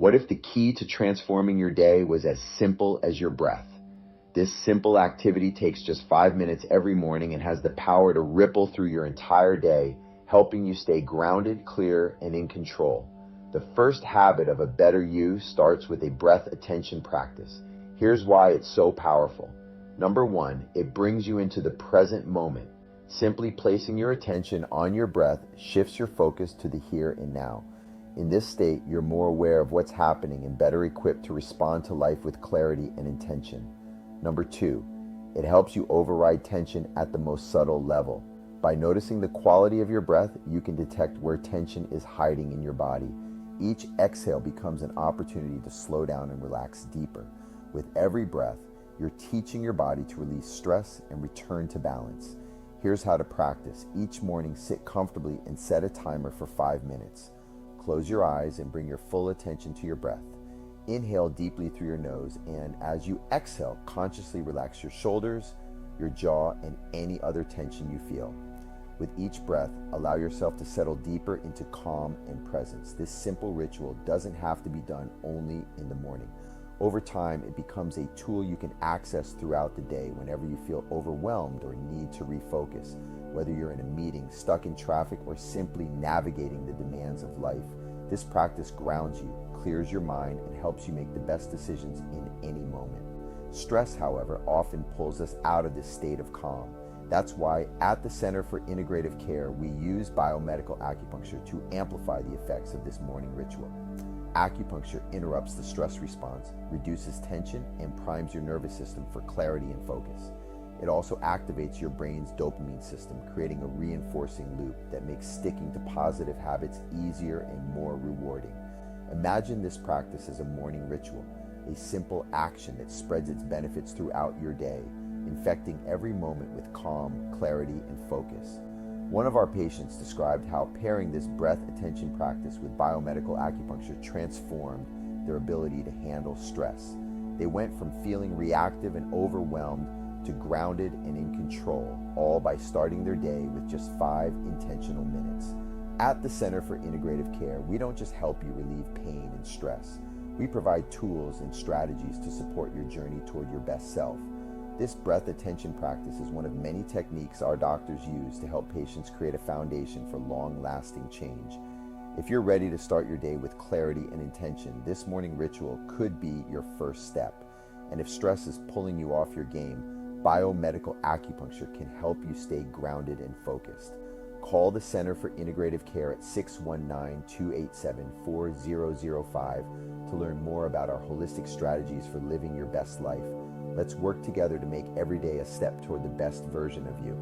What if the key to transforming your day was as simple as your breath? This simple activity takes just 5 minutes every morning and has the power to ripple through your entire day, helping you stay grounded, clear, and in control. The first habit of a better you starts with a breath attention practice. Here's why it's so powerful. Number 1, it brings you into the present moment. Simply placing your attention on your breath shifts your focus to the here and now. In this state, you're more aware of what's happening and better equipped to respond to life with clarity and intention. Number 2, it helps you override tension at the most subtle level. By noticing the quality of your breath, you can detect where tension is hiding in your body. Each exhale becomes an opportunity to slow down and relax deeper. With every breath, you're teaching your body to release stress and return to balance. Here's how to practice. Each morning, sit comfortably and set a timer for 5 minutes. Close your eyes and bring your full attention to your breath. Inhale deeply through your nose, and as you exhale, consciously relax your shoulders, your jaw, and any other tension you feel. With each breath, allow yourself to settle deeper into calm and presence. This simple ritual doesn't have to be done only in the morning. Over time, it becomes a tool you can access throughout the day whenever you feel overwhelmed or need to refocus. Whether you're in a meeting, stuck in traffic, or simply navigating the demands of life, this practice grounds you, clears your mind, and helps you make the best decisions in any moment. Stress, however, often pulls us out of this state of calm. That's why at the Center for Integrative Care, we use biomedical acupuncture to amplify the effects of this morning ritual. Acupuncture interrupts the stress response, reduces tension, and primes your nervous system for clarity and focus. It also activates your brain's dopamine system, creating a reinforcing loop that makes sticking to positive habits easier and more rewarding. Imagine this practice as a morning ritual, a simple action that spreads its benefits throughout your day, infecting every moment with calm, clarity, and focus. One of our patients described how pairing this breath attention practice with biomedical acupuncture transformed their ability to handle stress. They went from feeling reactive and overwhelmed to grounded and in control, all by starting their day with just 5 intentional minutes. At the Center for Integrative Care, we don't just help you relieve pain and stress. We provide tools and strategies to support your journey toward your best self. This breath attention practice is one of many techniques our doctors use to help patients create a foundation for long-lasting change. If you're ready to start your day with clarity and intention, this morning ritual could be your first step. And if stress is pulling you off your game, biomedical acupuncture can help you stay grounded and focused. Call the Center for Integrative Care at 619-287-4005 to learn more about our holistic strategies for living your best life. Let's work together to make every day a step toward the best version of you.